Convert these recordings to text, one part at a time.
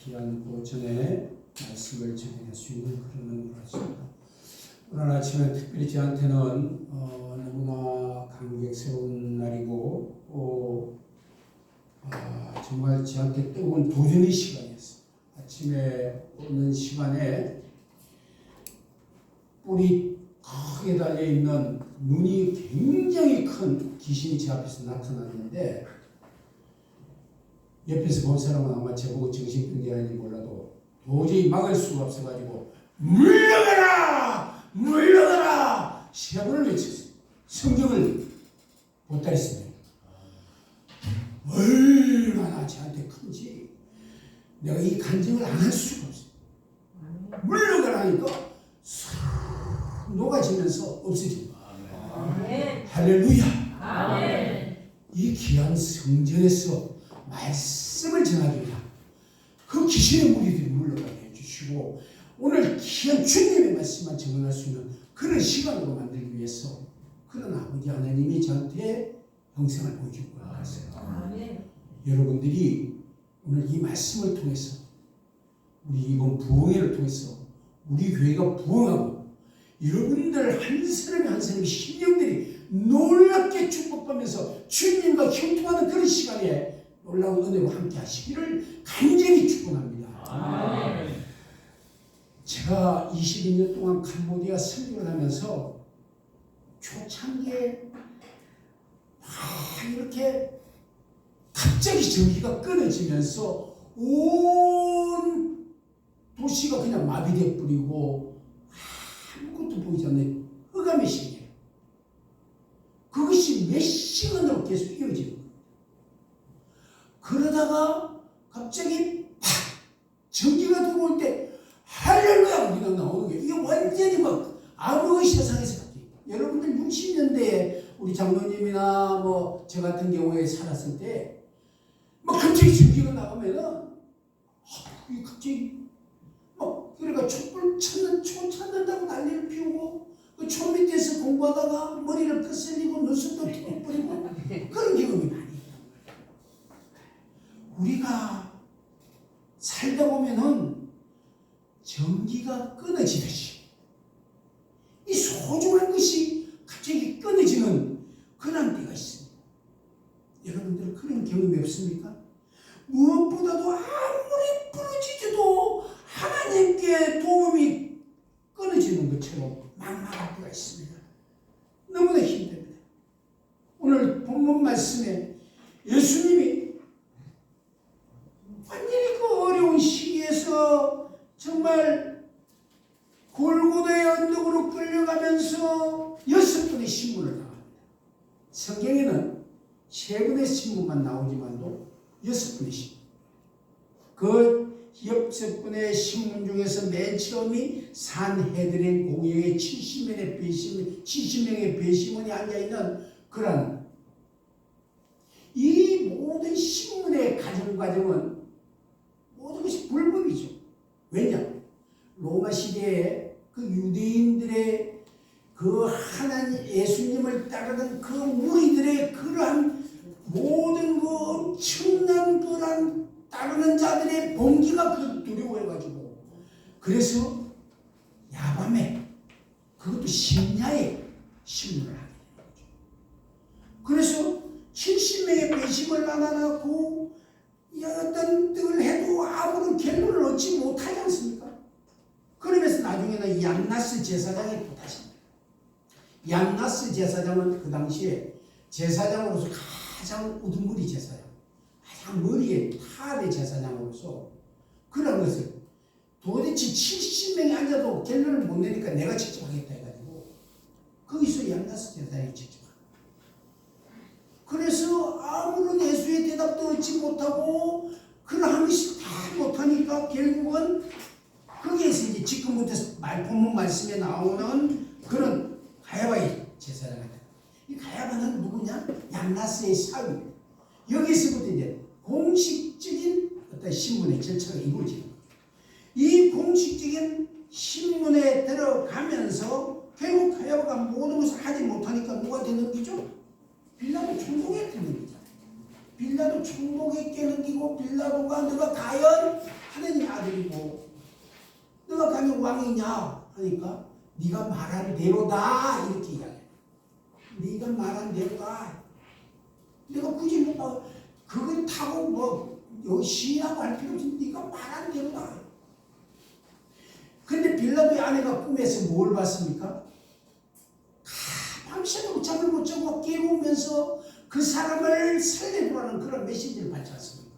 귀한 보전의 말씀을 전할 수 있는 그런 은혜를 하십니다. 오늘 아침에 특별히 저한테는 너무나 감격스러운 날이고 정말 저한테 뜨거운 도전의 시간이었어요. 아침에 오는 시간에 뿔이 크게 달려있는 눈이 굉장히 큰 귀신이 제 앞에서 나타났는데 옆에서 본 사람은 아마 저보고 정신병자인지 몰라도 도저히 막을 수가 없어가지고 물러가라! 물러가라! 3번을 외쳤어요. 성경을 보따리 씁니다. 얼마나 저한테 큰지 내가 이 간증을 안 할 수가 없어요. 물러가라니까 싹 녹아지면서 없어집니다. 할렐루야. 아멘. 이 귀한 성전에서 말씀을 전하기 위한 그 귀신의 무리들이 물러가게 해주시고 오늘 귀한 주님의 말씀만 증언할 수 있는 그런 시간으로 만들기 위해서 그런 아버지 하나님이 저한테 형상을 보여주고 나왔어요. 여러분들이 오늘 이 말씀을 통해서 우리 이번 부흥회를 통해서 우리 교회가 부흥하고 여러분들 한 사람이 한 사람이 심령들이 놀랍게 축복하면서 주님과 형통하는 그런 시간에 놀라운 은혜로 함께 하시기를 간절히 축원합니다. 아멘. 제가 22년 동안 캄보디아 선교를 하면서 초창기에 이렇게 갑자기 전기가 끊어지면서 온 도시가 그냥 마비돼 버리고 아무것도 보이지 않는 흑암의 시기예요. 그것이 몇 시간으로 계속 이어지는 거예요. 그러다가 갑자기 팍 전기가 들어올 때 할렐루야 우리가 나오는 게 이게 완전히 막 아무의 세상에서 바뀌어요. 여러분들 60년대에 우리 장로님이나 뭐 저 같은 경우에 살았을 때 막 갑자기 전기가 나가면은 이게 갑자기 막 그러니까 촛불 찾는다고 난리를 피우고 그 초 밑에서 공부하다가 머리를 거슬리고 눈썹도 튀어버리고 그런 경험이 많이 있단 말이에요. 우리가 살다 보면은 전기가 끊어지듯이 이 소중한 것이 갑자기 끊어지는 그런 때가 있습니다. 여러분들 그런 경험이 없습니까? 무엇보다도 아무리 부르짖어도 하나님께 도움이 끊어지는 것처럼 막막할 때가 있습니다. 너무나 힘듭니다. 오늘 본문 말씀에 예수님이 완전히 그 어려운 시기에서 정말 골고다의 언덕으로 끌려가면서 6번의 신문을 당합니다. 성경에는 3번의 신문만 나오지만도 6번의 신문. 그 6번의 신문 중에서 맨 처음이 산헤드린 공회의 70명의 배심원이 앉아있는 그런 이 모든 신문의 과정은 모든 것이 불법이죠. 왜냐? 로마 시대에 그 유대인들의 그 하나님 예수님을 따르는 그 무리들의 그러한 모든 그 엄청난 그런 따르는 자들의 봉기가 그 두려워해가지고 그래서 야밤에 그것도 심야에 신문을 하게 되는 거죠. 그래서 70명의 배심을 나눠놓고 어떤 뜻을 해도 아무런 결론을 얻지 못하지 않습니까? 그러면서 나중에는 얀나스 제사장이 부탁합니다. 얀나스 제사장은 그 당시에 제사장으로서 가장 우두머리 제사장, 가장 머리에 탑의 제사장으로서 그런 것을 도대체 70명이 앉아도 결론을 못 내니까 내가 직접 하겠다 해가지고 거기서 얀나스 제사장이 직접 합니다. 그래서 아무런 예수의 대답도 얻지 못하고 그러한 것이 다 못하니까 결국은 거기에서 이제 지금부터 본문 말씀에 나오는 그런 가야바의 제사장입니다. 이 가야바는 누구냐? 얀나스의 사위입니다. 여기서부터 이제 공식적인 어떤 신문의 절차가 이루어지는 거죠. 이 공식적인 신문에 들어가면서 결국 가야바가 모든 것을 하지 못하니까 누가 되는기죠? 빌라도 총독에게 넘기잖아요. 빌라도 총독에게 넘기고 빌라도가 너가 과연 하느님 아들이고 너가 감히 왕이냐 하니까 네가 말한 대로다 이렇게 이야기해. 네가 말한 대로다. 내가 굳이 뭐 그걸 타고 뭐 시인하고 할 필요 없이 네가 말한 대로다. 근데 빌라도의 아내가 꿈에서 뭘 봤습니까? 밤새도록 잠을 못 자고 깨우면서 그 사람을 살려보라는 그런 메시지를 받지 않습니까?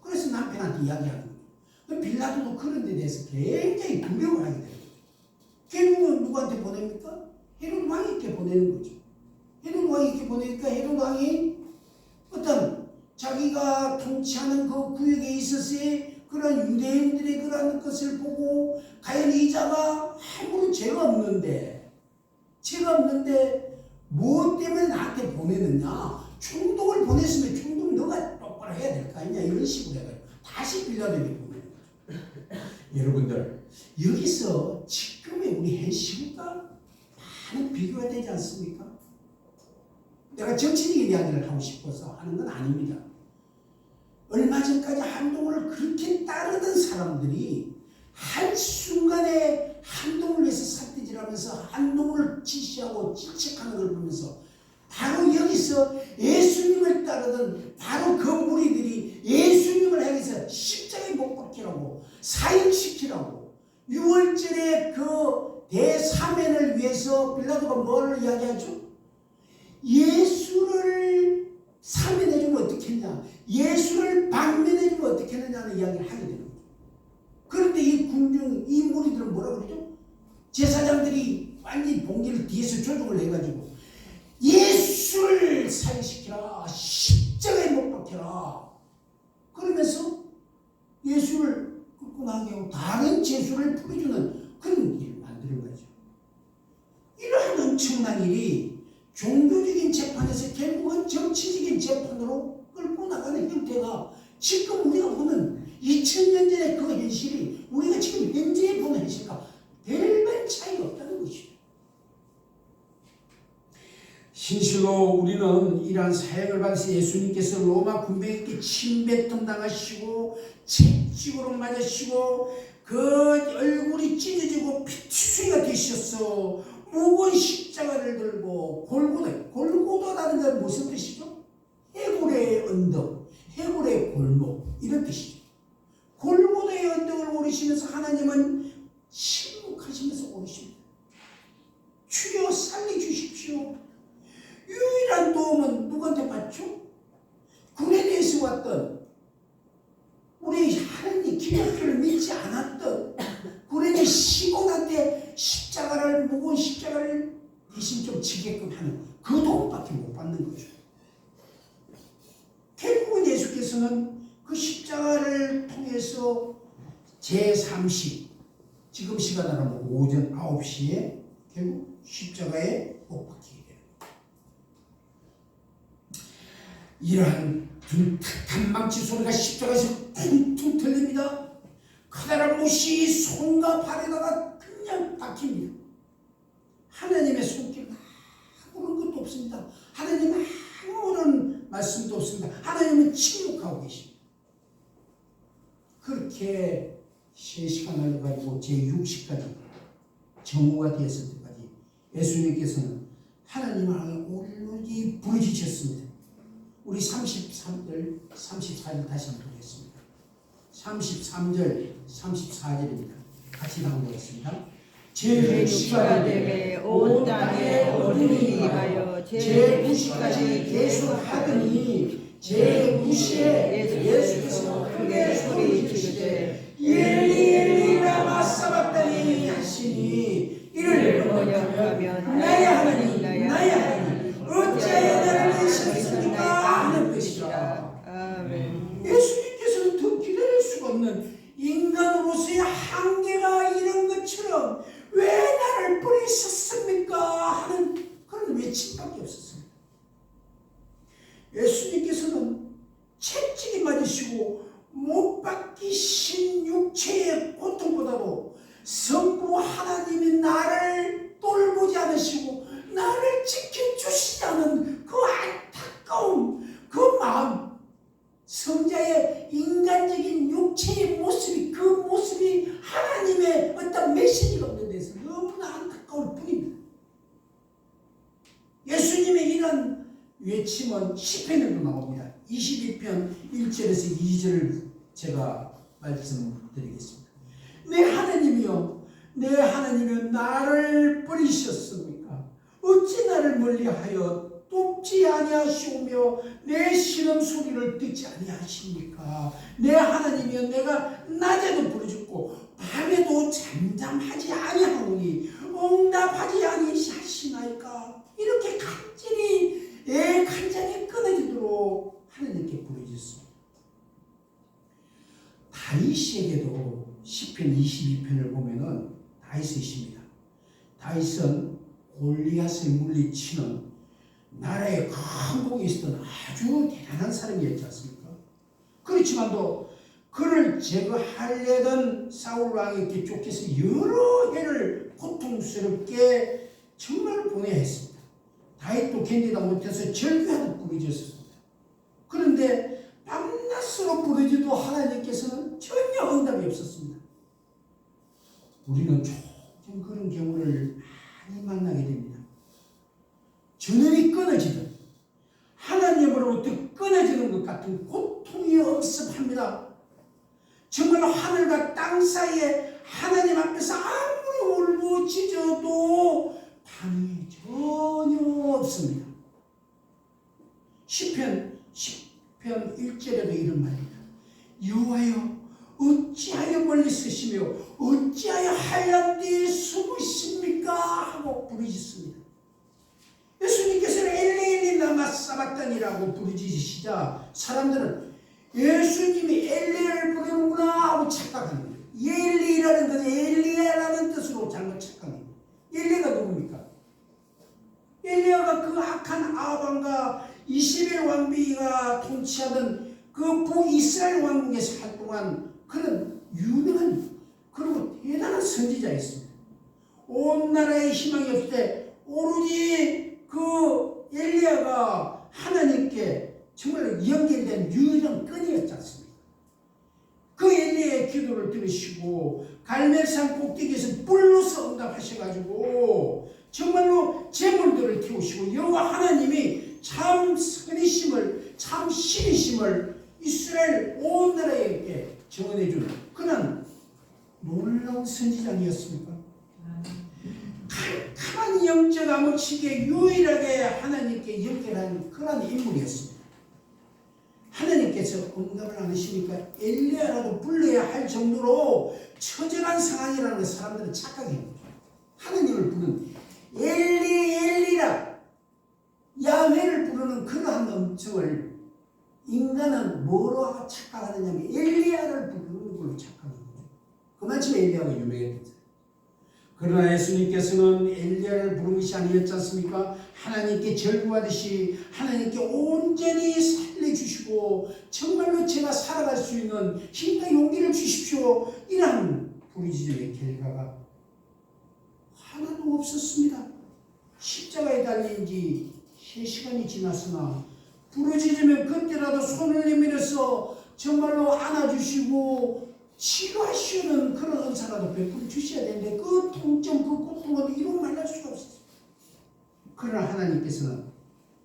그래서 남편한테 이야기하는 거예요. 그 빌라도도 그런 데 대해서 굉장히 두려워하게 되는 거죠. 결국은 누구한테 보냅니까? 헤롯 왕에게 보내는 거죠. 헤롯 왕에게 보내니까 헤롯 왕이 어떤 자기가 통치하는 그 구역에 있어서의 그런 유대인들의 그런 것을 보고 과연 이 자가 아무런 죄가 없는데 무엇 때문에 나한테 보내느냐? 충동을 보냈으면 충동 너가 똑바로 해야 될 거 아니냐? 이런 식으로 해가지고 다시 빌라도에게 보내는 거죠. 여러분들 여기서 지금의 우리 현실과 많은 비교가 되지 않습니까? 내가 정치적인 이야기를 하고 싶어서 하는 건 아닙니다. 얼마 전까지 한동훈을 그렇게 따르던 사람들이 한순간에 한동훈을 위해서 삿대질하면서 한동훈을 지시하고 질책하는 걸 보면서 바로 여기서 예수님을 따르던 바로 그 무리들이 예수님을 향해서 십자가에 못 박히라고 사형시키라고 6월절에 그 대사면을 위해서 빌라도가 뭐를 이야기하죠? 예수를 사면해주면 어떻게 했냐, 예수를 방면해주면 어떻게 했느냐는 이야기를 하게 되는 거죠. 그런데 이 군중, 이 무리들은 뭐라 그러죠? 제사장들이 완전히 봉기를 뒤에서 조종을 해가지고 예수를 사형시키라, 십자가에 못 박혀라 그러면서 예수를 끌고 나게 하고 다른 죄수를 풀어주는 그런 일을 만드는 거죠. 이러한 엄청난 일이 종교적인 재판에서 결국은 정치적인 재판으로 끌고 나가는 형태가 지금 우리가 보는 2000년 전의 그 현실이 우리가 지금 현재 보는 현실과 별반 차이가 없다는 것이죠. 신실로 우리는 이러한 사역을 받으신 예수님께서 로마 군병에게 침뱉음 당하시고 채찍으로 맞으시고 그 얼굴이 찢어지고 피투성이가 되셨어 무거운 십자가를 들고 골고다라는 건 무슨 뜻이죠? 해골의 언덕, 해골의 골목 이런 뜻이죠. 골고다의 언덕을 오르시면서 하나님은 침묵하시면서 오르십니다. 주여 살려주십시오. 유일한 도움은 누구한테 받죠? 구레네에서 왔던 우리 하나님 기독교를 믿지 않았던 구레네 시몬한테 십자가를 무거운 십자가를 대신 좀 지게끔 하는 그 도움밖에 못 받는 거죠. 결국은 예수께서는 그 십자가를 통해서 제30 지금 시간으로 하면 오전 9시에 결국 십자가에 못 박히게 돼요. 이러한 둔탁한 망치 소리가 십자가에서 퉁퉁 들립니다. 커다란 못이 손과 발에다가 그냥 박힙니다. 하나님의 손길 아무런 것도 없습니다. 하나님 아무런 말씀도 없습니다. 하나님은 침묵하고 계십니다. 그렇게 3시간 흘러가지고 제6시까지 정오가 되었을 때까지 예수님께서는 하나님을 향해 오로지 부르짖으셨습니다. 우리 33절, 34절 다시 한번 보겠습니다. 33절, 34절입니다. 같이 나오겠습니다. 제 육시가 되매 온 땅에 어둠이 임하여 제 무시까지 계속하더니 제 무시에 예수께서 크게 소리 지르되 엘리 엘리 라마 사박다니 하시니 이를 번역하면 나의 하나님 나의 하나님 어찌하여 나를 내셨습니까 하는 뜻이라. 아멘. 예수님께서는 더 기다릴 수가 없는 인간으로서의 한계가 이런 것처럼 왜 나를 버리셨습니까 하는 그런 외침밖에 없었습니다. 예수님께서는 채찍이 맞으시고 못 박히신 육체의 고통보다도 성부 하나님이 나를 돌보지 않으시고 나를 지켜주시지 않은 그 안타까운 그 마음, 성자의 인간적인 육체의 모습이 그 모습이 외침은 시편에도 나옵니다. 22편 1절에서 2절을 제가 말씀드리겠습니다. 내 하나님이여, 내 하나님이여, 나를 버리셨습니까? 어찌 나를 멀리하여 돕지 아니하시오며 내 신음 소리를 듣지 아니하십니까? 내 하나님이여, 내가 낮에도 부르짖고 밤에도 잠잠하지 아니하오니 응답하지 아니하시나이까? 이렇게 간절히 간장이 끊어지도록 하나님께 부르짖습니다. 다윗에게도 시편 22편을 보면은 다윗의 시입니다. 다윗은 골리앗을 물리치는 나라의 큰 공이 있었던 아주 대단한 사람이었지 않습니까? 그렇지만도 그를 제거하려던 사울 왕에게 쫓겨서 여러 해를 고통스럽게 정말 보내야 했습니다. 다윗도 견디다 못해서 절규하듯 부르짖었습니다. 그런데 밤낮으로 부르짖어도 하나님께서는 전혀 응답이 없었습니다. 우리는 종종 그런 경우를 많이 만나게 됩니다. 전원이 끊어지든 하나님으로부터 끊어지는 것 같은 고통이 엄습합니다. 정말 하늘과 땅 사이에 하나님 앞에서 아무리 울부짖어도 반응이 전혀 없습니다. 시편 1절에도 이런 말입니다. 여호와여, 어찌하여 멀리 서시며 어찌하여 하얀 데에 숨으십니까? 하고 부르짖습니다. 예수님께서는 엘리 라마 사박단이라고 부르짖으시자 사람들은 예수님이 엘리야를 부르는구나 하고 착각하는 거예요. 엘리라는 것은 엘리야라는 뜻으로 잘못 착각합니다. 엘리가 누굽니까? 엘리야가 그 악한 아합과 이스라엘 왕비가 통치하던 그 북이스라엘 왕국에서 활동한 그런 유능한 그리고 대단한 선지자였습니다. 온 나라에 희망이 없을 때 오로지 그 엘리야가 하나님께 정말 연결된 유일한 끈이었지 않습니까? 그 엘리야의 기도를 들으시고 갈멜산 꼭대기에서 불로서 응답하셔가지고 정말로 제물들을 태우시고 여호와 하나님이 참 선이심을 참 신이심을 이스라엘 온 나라에게 증언해주는 그런 놀라운 선지자이었습니까? 캄캄한 영적 암흑시기에 유일하게 하나님께 연결한 그런 인물이었습니다. 하나님께서 응답을 안 하시니까 엘리야라고 불러야 할 정도로 처절한 상황이라는 걸 사람들은 착각해요. 하나님을 부르는 엘리라 야훼를 부르는 그러한 음성을 인간은 뭐로 착각하느냐면 엘리야를 부르는 걸로 착각하는 거예요. 그만큼 엘리야가 유명했던. 그러나 예수님께서는 엘리야를 부른 것이 아니었지 않습니까? 하나님께 절구하듯이 하나님께 온전히 살려주시고 정말로 제가 살아갈 수 있는 힘과 용기를 주십시오. 이러한 부르짖음의 결과가 하나도 없었습니다. 십자가에 달린 지 3시간이 지났으나 부르짖으면 그때라도 손을 내밀어서 정말로 안아주시고 치료하시는 그런 은사라도 베풀어 주셔야 되는데 그 통증, 그 고통은 이루 말할 수가 없어요. 그러나 하나님께서는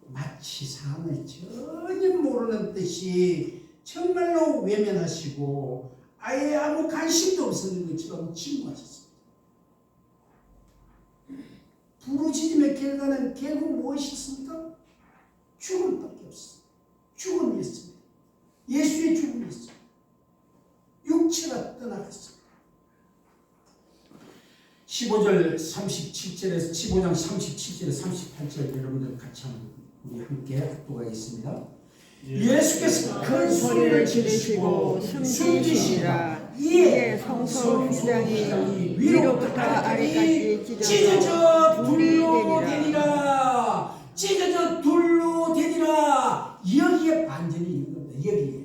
마치 상황을 전혀 모르는 듯이 정말로 외면하시고 아예 아무 관심도 없었는 것처럼 침묵하셨습니다. 부르짖음의 결과는 결국 무엇이었습니까? 죽음밖에 없습니다. 죽음이었습니다. 예수의 죽음이었습니다. 육체가 떠나갔습니다. 15절 37절에서 15장 37절에서 38절 여러분들 같이 우리 함께 합독하겠습니다. 예수께서 큰 소리를 지르시고 숨지시라. 이에 성소 휘장이 위로부터 아래까지 찢어져 둘로 되니라. 찢어져 둘로 되니라. 여기에 반전이 있는 겁니다. 여기에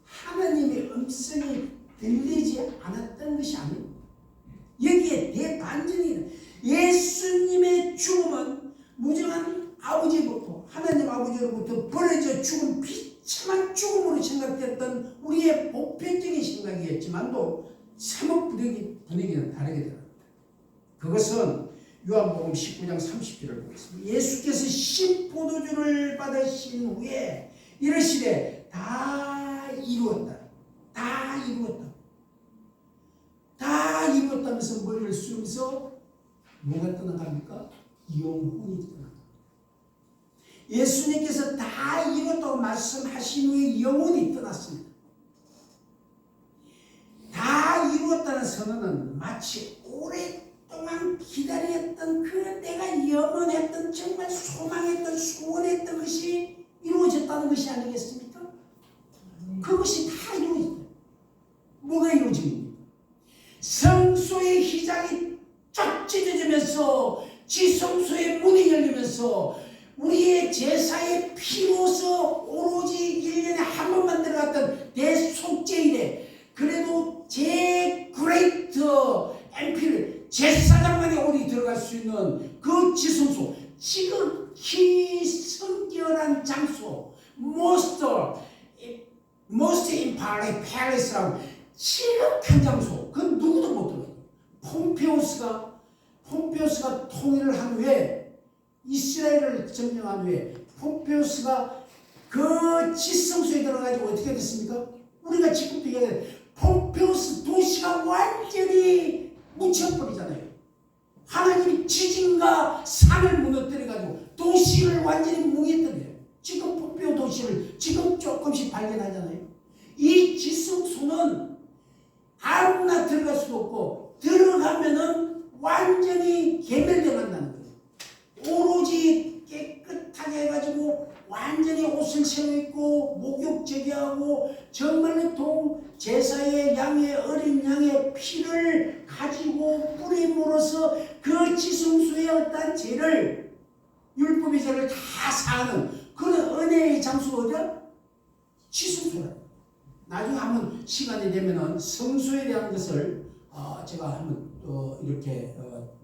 하나님의 음성이 들리지 않았던 것이 아니고 여기에 대반전이 예수님의 죽음은 무정한 아버지부터 하나님 아버지로부터 버려져 죽은 비참한 죽음으로 생각됐던 우리의 보편적인 생각이었지만도 사뭇 분위기는 다르게 되었습니다. 그것은 요한복음 19장 30절을 보겠습니다. 예수께서 신포도주를 받으신 후에 이르시되 다 이루었다. 다 이루었다. 다 이루었다면서 머리를 숙이면서 뭐가 떠나갑니까? 영혼이 떠나갑니다. 예수님께서 다 이뤘다고 말씀하신 후에 영혼이 떠났습니다. 다 이루었다는 선언은 마치 오랫동안 기다렸던 그 내가 염원했던 정말 소망했던 소원했던 것이 이루어졌다는 것이 아니겠습니까? 그것이 다 이루어졌다. 뭐가 이루어집니까? 성소의 휘장이 쫙 찢어지면서 지성소의 문이 열리면서 우리의 제사의 피로서 오로지 1년에 한 번만 들어갔던 대속죄일에 그래도 제 그레이트 엠필 제사장만이 오리 들어갈 수 있는 그 지성소, 지극히 성결한 장소, most in palace라고 지극한 장소, 그 누구도 못 들어가요. 폼페오스가 통일을 한 후에 이스라엘을 점령한 후에 폼페오스가 그 지성소에 들어가지고 어떻게 됐습니까? 우리가 지금도 얘기하는 폼페오스 도시가 완전히 묻혀버리잖아요. 하나님이 지진과 산을 무너뜨려가지고 도시를 완전히 뭉개뜨려요. 지금 폼페오 도시를 지금 조금씩 발견하잖아요. 이 지성소는 아무나 들어갈 수도 없고 들어가면은 완전히 개멸돼 간다는 거예요. 오로지 깨끗하게 해가지고 완전히 옷을 채워입고 목욕 제기하고 정말로 제사의 양의 어린 양의 피를 가지고 뿌림으로써 그 지성소의 어떤 죄를 율법의 죄를 다 사는 그런 은혜의 장소가 어디야? 지성소라. 나중에 한번 시간이 되면은 성소에 대한 것을 제가 한번 이렇게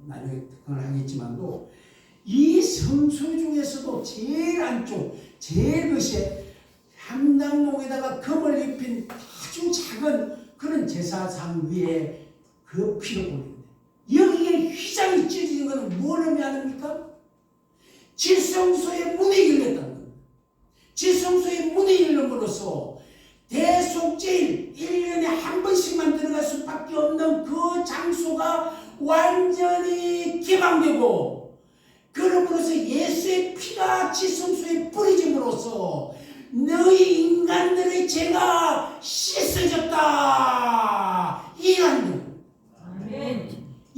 나중에 특강을 하겠지만도 이 성소 중에서도 제일 안쪽, 제일 것에 함당목에다가 금을 입힌 아주 작은 그런 제사상 위에 그 피를 올리는데 여기에 휘장이 찢어진 것은 뭘 의미합니까? 지성소의 문이 열렸다는 겁니다. 지성소의 문이 열림으로써 대속죄일 1년에 한 번씩만 들어갈 수밖에 없는 그 장소가 완전히 개방되고 그러므로서 예수의 피가 지성소에 뿌려짐으로써 너희 인간들의 죄가 씻어졌다. 이라는 아멘.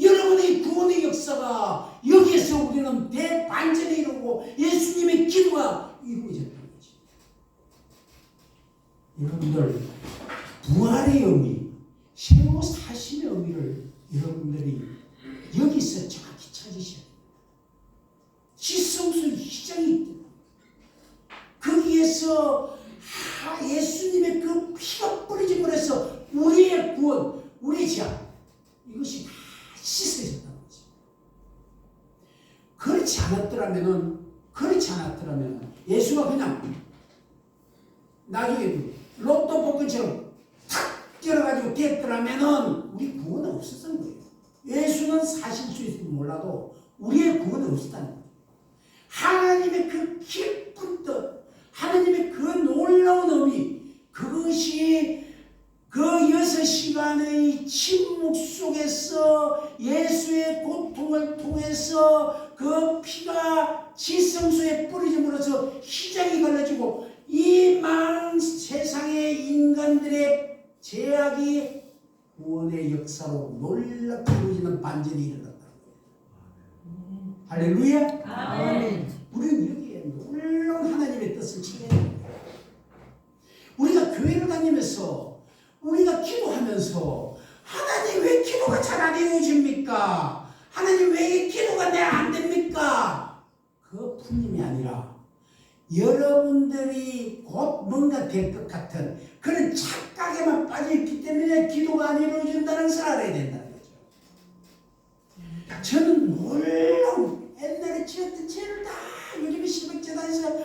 여러분의 구원의 역사가 여기에서 우리는 대반전에 이루고 예수님의 기도가 이루어졌다는 거지. 여러분들 부활의 의미, 새로 사심의 의미를 여러분들이 여기서 정확히 찾으셔야 돼요. 지성소의 휘장이 있다. 거기에서 예수님의 그 피가 뿌려짐으로 해서 우리의 구원, 우리의 죄악 이것이 다 씻어졌다는 거지. 그렇지 않았더라면 예수가 그냥 나중에 로또 복권처럼 탁 열어가지고 됐더라면은 우리 구원은 없었던 거예요. 예수는 사실 수 있을지 몰라도 우리의 구원은 없었다는 거예요. 하나님의 그 깊은 뜻, 하나님의 그 놀라운 의미, 그것이 그 6시간의 침묵 속에서 예수의 고통을 통해서 그 피가 지성소에 뿌려짐으로써 휘장이 갈라지고 이 많은 세상의 인간들의 죄악이 구원의 역사로 놀랍게 이루어지는 반전이 일어났다는 거예요. 할렐루야. 아멘. 우리는 여기에 놀라운 하나님의 뜻을 찾아야 돼요. 우리가 교회를 다니면서 우리가 기도하면서 하나님 왜 기도가 잘 안 이루어집니까? 하나님 왜 기도가 안 됩니까? 그 푸님이 아니라 여러분들이 곧 뭔가 될 것 같은 그런 착각에만 빠져있기 때문에 기도가 안 이루어진다는 것을 알아야 된다는 거죠. 저는 놀라운 옛날에 지었던 죄를 다 요즘에 시백재단에서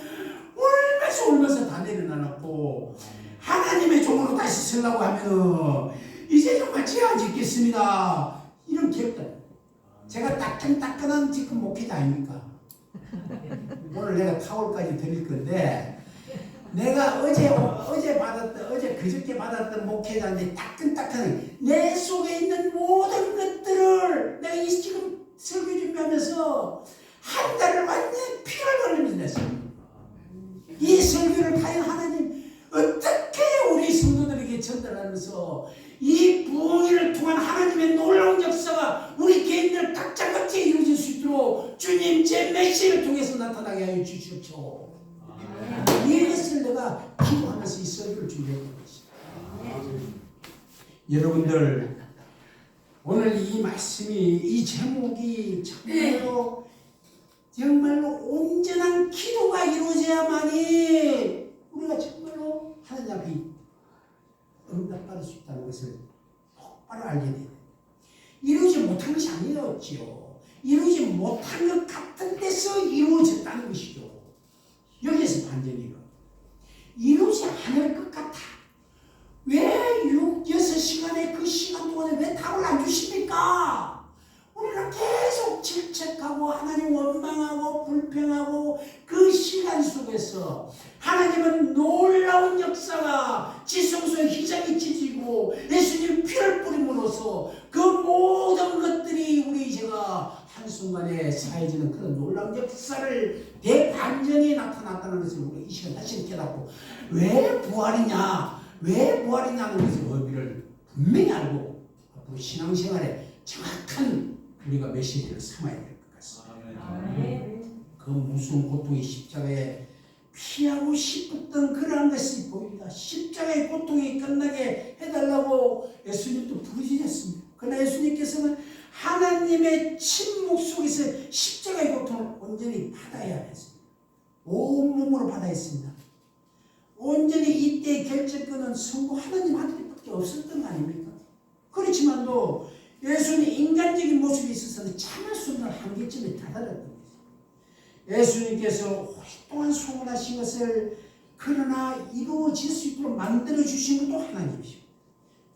울면서 다 내려놔놓고 하나님의 종으로 다시 쓰려고 하면은 이제 정말 죄 안 짓겠습니다. 이런 기억들. 제가 따끈따끈한 지금 목회자 아닙니까? 오늘 내가 타월까지 드릴 건데 내가 어제 그저께 받았던 목회자인데 따끈따끈한 내 속에 있는 모든 것들을 내가 이 지금 설교 준비하면서 한 달을 완전히 피를 흘리면서 이 설교를 과연 하나님 어떻게 우리 성도들에게 전달하면서 이 부흥회를 통한 하나님의 놀라운 역사가 우리 개인들 각자 각자에 이루어질 수 있도록 주님 제 메시지를 통해서 나타나게 하여 주시옵소서. 이것을 내가 기도하면서 이 설교를 준비했던 것입니다. 여러분들 오늘 이 말씀이 이 제목이 정말로 온전한 기도가 이루어져야만이 우리가 정말로 하나님 앞에 응답받을 수 있다는 것을 똑바로 알게 돼요. 이루지 못한 것이 아니었지요. 이루지 못한 것 같은 데서 이루어졌다는 것이죠. 여기에서 반전이가 이루지 않을 것 같아. 왜 6-6시간의 그 시간 동안에 왜 답을 안 주십니까? 우리는 계속 질책하고 하나님 원망하고 불평하고 그 시간 속에서 하나님은 놀라운 역사가 지성소의 휘장이 찢어지고 예수님 피를 뿌림으로써 그 모든 것들이 우리 제가 한순간에 사해지는 그런 놀라운 역사를 대반전이 나타났다는 것을 우리가 이 시간 다시 깨닫고 왜 부활이냐는 것의 의미를 분명히 알고 앞으로 신앙생활에 정확한 우리가 메시지를 삼아야 될 것 같습니다. 그 무슨 고통이 십자가에 피하고 싶었던 그러한 것이 보입니다. 십자가의 고통이 끝나게 해달라고 예수님도 부르짖었습니다. 그러나 예수님께서는 하나님의 침묵 속에서 십자가의 고통을 온전히 받아야 했습니다. 온몸으로 받아야 했습니다. 온전히 이때의 결정권은 성부 하나님 아들밖에 없었던 거 아닙니까? 그렇지만도 예수님 인간적인 모습이 있어서는 참을 수 없는 한계점에 다다랐던 것입니다. 예수님께서 오랫동안 소원하신 것을 그러나 이루어질 수 있도록 만들어주신 것도 하나님이십니다.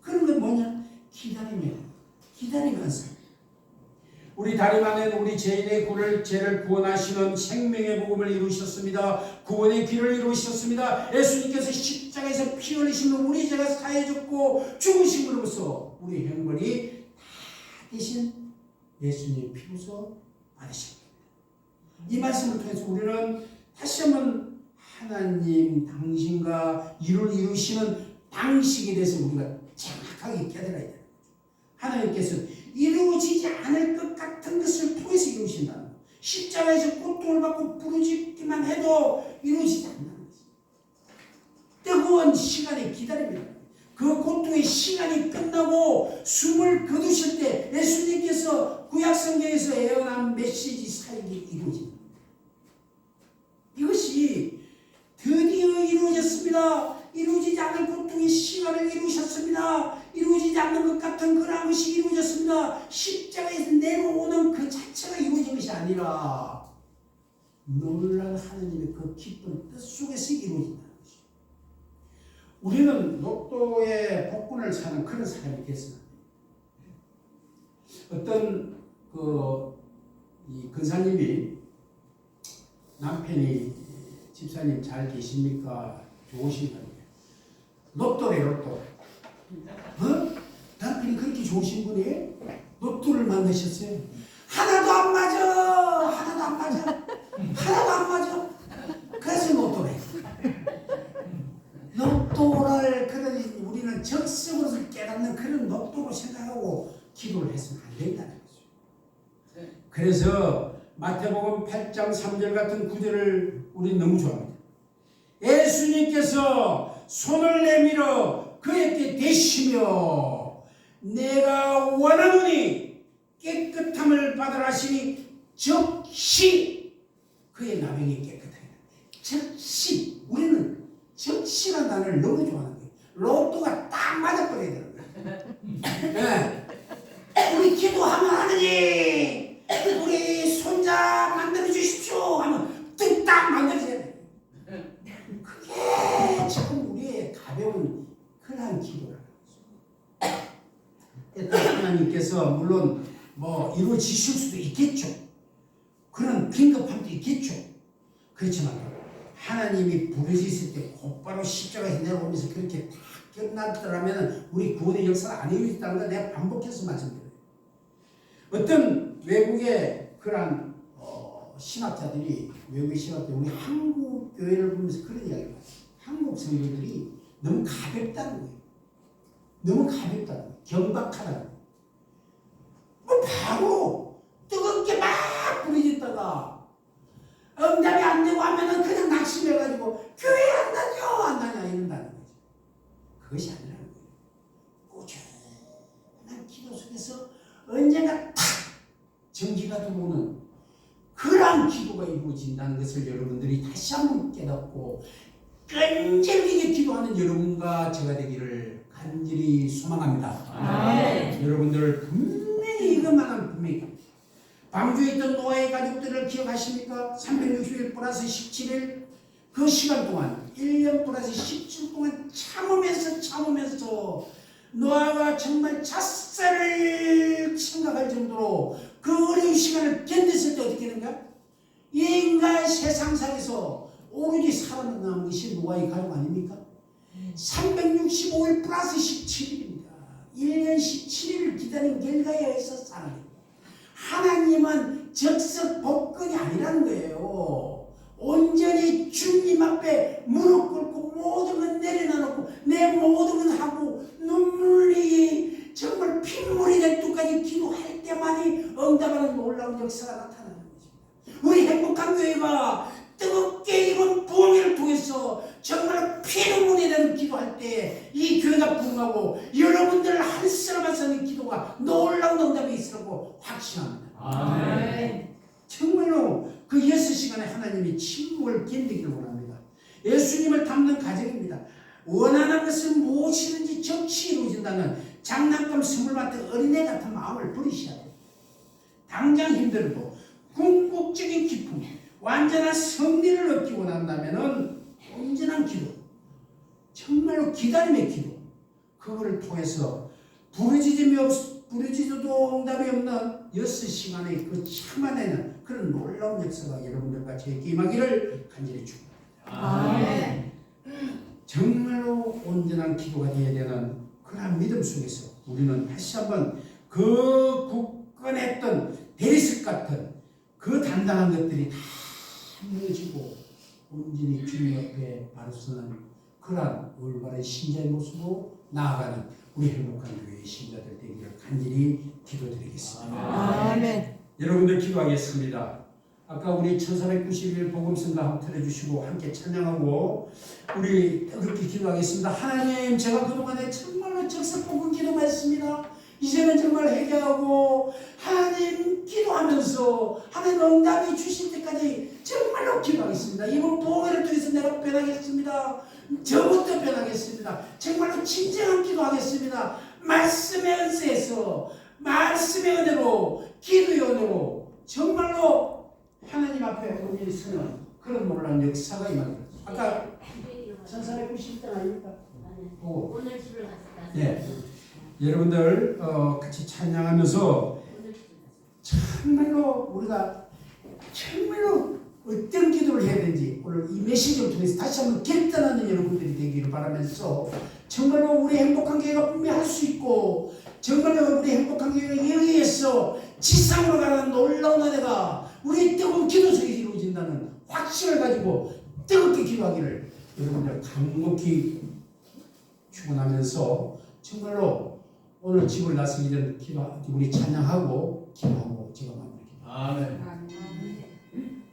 그런 건 뭐냐? 기다리면서 우리 다리 안에 우리 죄인의 죄를 구원하시는 생명의 복음을 이루셨습니다. 구원의 길을 이루셨습니다. 예수님께서 십자가에서 피 흘리시면 우리 죄가 사해졌고 죽으심으로써 우리 형벌이 다 대신 예수님 피로서 받으십니다. 이 말씀을 통해서 우리는 다시 한번 하나님 당신과 이루시는 방식에 대해서 우리가 정확하게 깨달아야 돼요. 하나님께서 이루어지지 않을 것 같은 것을 통해서 이루신다는 것. 십자가에서 고통을 받고 부르짖기만 해도 이루어지지 않는 것입니다. 뜨거운 시간에 기다립니다. 그 고통의 시간이 끝나고 숨을 거두실 때 예수님께서 구약성경에서 예언한 메시지 사역이 이루어집니다. 이것이 드디어 이루어졌습니다. 이루어지지 않을 고통의 시간을 이루셨습니다. 이루어지지 않는 것 같은 그런 것이 이루어졌습니다. 십자가에서 내려오는 그 자체가 이루어진 것이 아니라 놀라운 하나님의 그 기쁜 뜻 속에서 이루어진다는 것입니다. 우리는 로또의 복권을 사는 그런 사람이 됐습니다. 어떤 이 근사님이 남편이 집사님 잘 계십니까? 좋으신가요? 로또래 로또. 남편이 그렇게 좋으신 분이 로또를 만드셨어요. 하나도 안 맞아. 그래서 로또래. 로또를 그런 우리는 적성으로 깨닫는 그런 로또로 생각하고 기도를 해서는 안 된다는 거죠. 그래서 마태복음 8장 3절 같은 구절을 우리는 너무 좋아합니다. 예수님께서 손을 내밀어 그에게 대시며 내가 원하노니 깨끗함을 받으라 하시니 즉시 그의 나병이 깨끗하리라. 즉시. 우리는 즉시라는 단어를 너무 좋아하는 거예요. 로또가 딱 맞아버려야 되는 거예요. 네. 우리 기도하면 하느니 우리 손자 만들어 주십시오 하면 뚝딱 만들어줘야 돼요. 그게 지금 우리의 가벼운 그러한 기도라는 거죠. 하나님께서 물론 뭐 이루어지실 수도 있겠죠. 그런 긴급함도 있겠죠. 그렇지만 하나님이 부르셨을 때 곧바로 십자가에서 내려오면서 그렇게 다 끝났더라면 우리 구원의 역사가 안 이루어졌다는 걸 내가 반복해서 말씀드려요. 어떤 외국의 그러한 신학자들이 외국의 신학자들이 우리 한국 교회를 보면서 그런 이야기를 해요. 한국 성도들이 너무 가볍다는 거예요. 너무 가볍다는 거예요. 경박하다는 거예요. 뭐 바로 뜨겁게 막 부르짖다가 응답이 안 되고 하면은 그냥 낙심해가지고 교회 안 다녀 안 다녀 이런다는 거죠. 그것이 아니라는 거예요. 꾸준한 기도 속에서 언젠가 탁 전기가 들어오는 그러한 기도가 이루어진다는 것을 여러분들이 다시 한번 깨닫고 끈질기게 기도하는 여러분과 제가 되기를 간절히 소망합니다. 여러분들 분명히 이것만은 분명히 방주에 있던 노아의 가족들을 기억하십니까? 360일 플러스 17일 그 시간 동안 1년 플러스 17일 동안 참으면서 노아가 정말 잣살을 생각할 정도로 그 어려운 시간을 견뎠을 때 어떻게 되는가? 이 인간 세상상에서 오로지 살아남은 것이 노아의 가족 아닙니까? 365일 플러스 17일입니다. 1년 17일을 기다린 결과에 의해서 살아납니다. 하나님은 적석 복권이 아니라는 거예요. 온전히 주님 앞에 무릎 꿇고 모든 건 내려놔놓고 내 모든 건 하고 눈물이 정말 핏물이 될 때까지 기도할 때만이 응답하는 놀라운 역사가 나타나는 것입니다. 우리 행복한 교회가 뜨겁게 이번 부흥회를 통해서 정말 피눈물이 되는 기도할 때 이 교회가 부흥하고 여러분들 한 사람 한 사람의 기도가 놀라운 응답이 있으라고 확신합니다. 아멘. 정말로 그 6시간에 하나님이 침묵을 견디기를 원합니다. 예수님을 닮는 가정입니다. 원하는 것을 무엇이든지 적시 이루어진다는 장난감 선물 받던 어린애 같은 마음을 버리셔야 돼요. 당장 힘들어도 궁극적인 기쁨, 완전한 승리를 얻기 원한다면 온전한 기도, 정말로 기다림의 기도, 그거를 통해서 부르짖어도 응답이 없는 6시간의 그 참아내는 그런 놀라운 역사가 여러분들과 제게 임하기를 간절히 축원합니다. 아멘. 정말로 온전한 기도가 되어야 되는 그런 믿음 속에서 우리는 다시 한번 그 굳건했던 대리석 같은 그 단단한 것들이 다 무너지고 온전히 주님 앞에 바로 서는 그러한 올바른 신자의 모습으로 나아가는 우리 행복한 교회의 신자들 되기를 간절히 기도드리겠습니다. 아멘. 여러분들 기도하겠습니다. 아까 우리 1491 복음성가 한번 틀어주시고 함께 찬양하고 우리 그렇게 기도하겠습니다. 하나님, 제가 그동안에 정말로 적석복음 기도만 했습니다. 이제는 정말 회개하고 하나님 기도하면서 하나님 응답이 주실 때까지 정말로 기도하겠습니다. 이번 보험회를 통해서 내가 변하겠습니다. 저부터 변하겠습니다. 정말로 진정한 기도하겠습니다. 말씀의 은혜에서 말씀의 은혜로 기도의 은혜로 정말로 하나님 앞에 온전히 서는 그런 놀라운 역사가 임합니다. 아까 1490장 아닙니까? 오늘 집을 갔다. 예. 여러분들 같이 찬양하면서 정말로 우리가 정말로 어떤 기도를 해야 되는지 오늘 이 메시지를 통해서 다시 한번 결단하는 여러분들이 되기를 바라면서 정말로 우리 행복한 교회가 분명히 할 수 있고 정말로 우리 행복한 교회가 여기에서 지상으로 가는 놀라운 은혜가 우리의 뜨거운 기도 속에 이루어진다는 확신을 가지고 뜨겁게 기도하기를 여러분들 간곡히 축원하면서 정말로 오늘 집을 나서기 전 우리 찬양하고 기도하고 제가 마무리합니다. 아멘. 아멘.